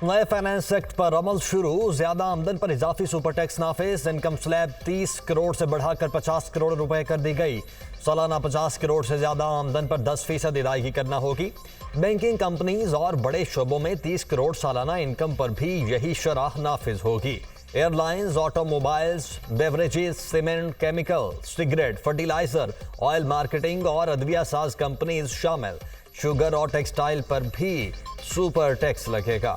नए finance act पर अमल शुरू। ज्यादा आमदन पर इजाफी सुपर टैक्स नाफिज। इनकम स्लैब 30 करोड़ से बढ़ाकर 50 करोड़ रुपए कर दी गई। सालाना 50 करोड़ से ज्यादा आमदन पर 10% अदायगी करना होगी। बैंकिंग कंपनीज और बड़े शोबों में 30 करोड़ सालाना इनकम पर भी यही शरह नाफिज होगी। Airlines, automobiles, beverages, cement, chemical, cigarette, fertiliser, oil marketing और अदविया साज कंपनीज शामिल। शुगर और टेक्सटाइल पर भी सुपर टैक्स लगेगा।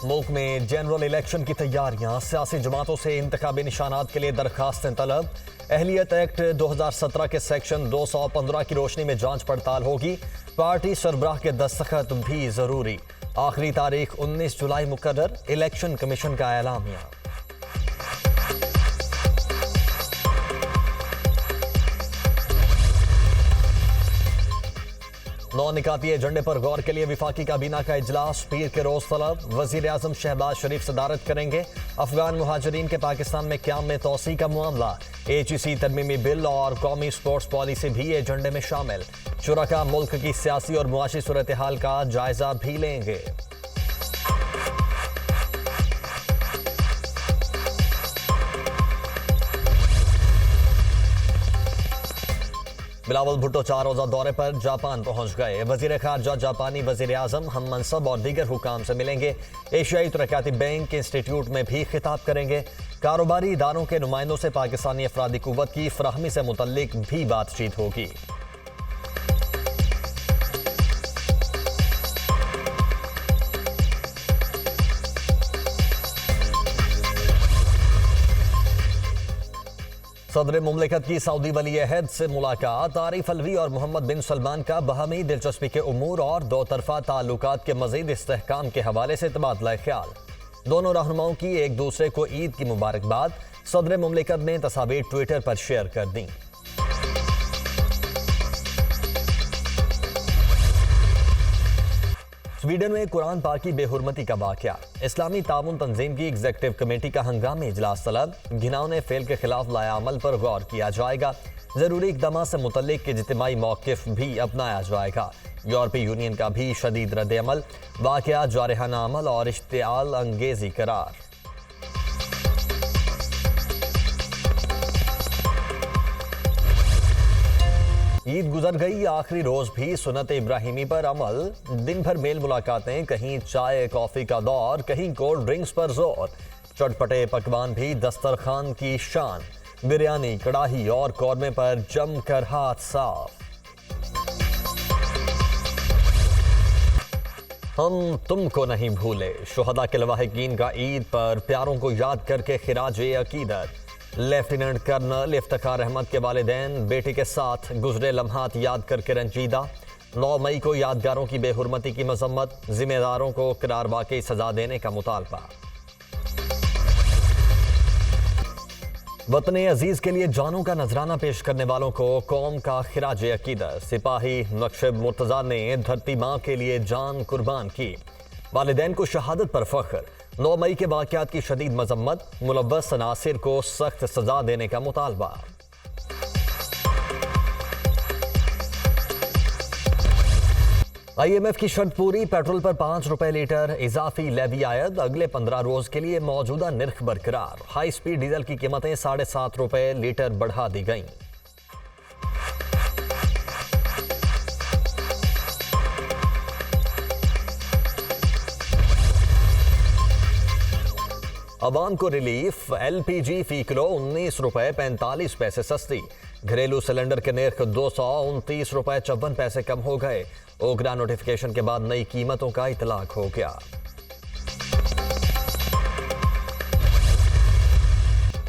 मुल्क में जनरल इलेक्शन की तैयारियां। सियासी जमातों से इंतखाबी निशानात के लिए दरखास्तें तलब। अहलियत एक्ट 2017 के सेक्शन 215 की रोशनी में जांच पड़ताल होगी। पार्टी सरबराह के दस्तखत भी जरूरी। आखिरी तारीख 19 जुलाई मुकर्रर। इलेक्शन कमीशन का एलामिया। नौ निकाती एजेंडे पर गौर के लिए विफाकी काबीना का इजलास। पीर के रोज तलब। वजीर आजम शहबाज शरीफ सदारत करेंगे। अफगान मुहाजिरीन के पाकिस्तान में क्याम में तोसी का मामला। HEC तरमीमी बिल और कौमी स्पोर्ट्स पॉलिसी भी एजेंडे में शामिल। शुरका मुल्क की सियासी और मुआशी सूरत हाल का जायजा भी लेंगे। बिलावल भुट्टो 4 रोजा दौरे पर जापान पहुंच गए। वजीर खारजा जापानी वजीर आजम हम मनसब और दीगर हुकाम से मिलेंगे। एशियाई तरक्याती बैंक इंस्टीट्यूट में भी खिताब करेंगे। कारोबारी इदारों के नुमाइंदों से पाकिस्तानी अफरादी कुव्वत की फराहमी से मुतल्लिक भी बातचीत होगी। सदर मुमलिकत की सऊदी वली अहद से मुलाकात। आरिफ अलवी और मोहम्मद बिन सलमान का बाहमी दिलचस्पी के उमूर और दो तरफा ताल्लुकात के मजीद इस्तेहकाम के हवाले से तबादला ख्याल। दोनों रहनुमाओं की एक दूसरे को ईद की मुबारकबाद। सदर मुमलिकत ने तस्वीर ट्विटर पर शेयर कर दी। स्वीडन में कुरान पाक की बेहुरमती का वाकया। इस्लामी ताउन तंजीम की एग्जीक्यूटिव कमेटी का हंगामी इजलास तलब। घिनौने फेल के खिलाफ लाया अमल पर गौर किया जाएगा। जरूरी इकदाम से मुतल्लिक इज्तिमाई मौकिफ भी अपनाया जाएगा। यूरोपीय यूनियन का भी शदीद रद्द अमल। वाकया जारहाना अमल और इश्तिआल अंगेजी करार। ईद गुजर गई, आखिरी रोज भी सुन्नत इब्राहिमी पर अमल। दिन भर मेल मुलाकातें, कहीं चाय कॉफी का दौर, कहीं कोल्ड ड्रिंक्स पर जोर। चटपटे पकवान भी दस्तरखान की शान। बिरयानी, कड़ाही और कौरमे पर जमकर हाथ साफ। हम तुमको नहीं भूले। शुहदा के लवाहिकीन का ईद पर प्यारों को याद करके खिराज अकीदत। लेफ्टिनेंट कर्नल इफ्तिखार अहमद के वालिदैन बेटे के साथ गुजरे लम्हात याद करके रंजीदा। 9 मई को यादगारों की बेहुरमती की मजम्मत। जिम्मेदारों को करार वाकई सजा देने का मुतालबा। वतन अजीज के लिए जानों का नजराना पेश करने वालों को कौम का खिराज अकीदत। सिपाही नक्शब मुर्तजा ने धरती माँ के लिए जान कुर्बान की। वालिदैन को शहादत पर फख्र। 9 मई के वाकयात की शदीद मजम्मत। मुलव्वस अनासिर को सख्त सजा देने का मुतालबा। IMF की शर्त पूरी। पेट्रोल पर 5 रुपए लीटर इजाफी लेवी आयद। अगले 15 रोज के लिए मौजूदा निर्ख बरकरार। हाई स्पीड डीजल की कीमतें 7.5 रुपए लीटर बढ़ा दी गईं। अवाम को रिलीफ। LPG फी किलो 19 रुपए 45 पैसे सस्ती। घरेलू सिलेंडर के निर्ख 229 रुपए 54 पैसे कम हो गए। ओकरा नोटिफिकेशन के बाद नई कीमतों का इतलाक हो गया।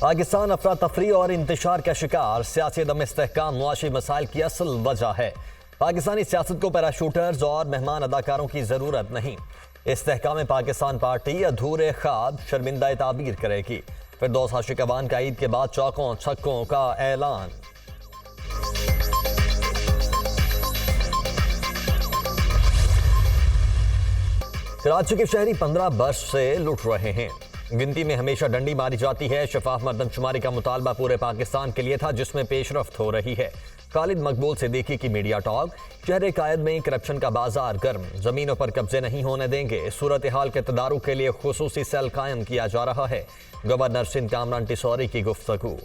पाकिस्तान अफरा तफरी और इंतशार का शिकार। सियासी अदम इस्तेहकाम मुआशी मसाइल की असल वजह है। पाकिस्तानी सियासत को पैराशूटर्स और मेहमान अदाकारों की जरूरत नहीं। इस्तेहकाम पाकिस्तान पार्टी अधूरे ख्वाब शर्मिंदा ताबीर करेगी। फिरदौस आशिक अवान का ईद के बाद चौकों छक्कों का ऐलान। कराची के शहरी 15 वर्ष से लुट रहे हैं। गिनती में हमेशा डंडी मारी जाती है। शफाफ मर्दमशुमारी का मुतालबा पूरे पाकिस्तान के लिए था, जिसमें पेशरफ्त हो रही है। खालिद मकबूल सिद्दीकी की मीडिया टॉक। शहर कायद में करप्शन का बाजार गर्म, जमीनों पर कब्जे नहीं होने देंगे। सूरत हाल के तदारुक के लिए खुसूसी सेल कायम किया जा रहा है। गवर्नर सिंध कामरान टिसौरी की गुफ्तगू।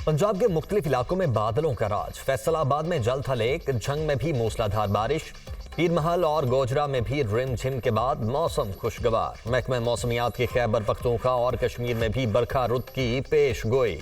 पंजाब के मुख्तलिफ इलाकों में बादलों का राज। फैसलाबाद में जल था लेक, झंग में भी मूसलाधार बारिश। पीर महल और गोजरा में भी रिमझिम के बाद मौसम खुशगवार। महकमा मौसमियात की खैबर पख्तूनख्वा और कश्मीर में भी बरखा रुत की पेश गोई।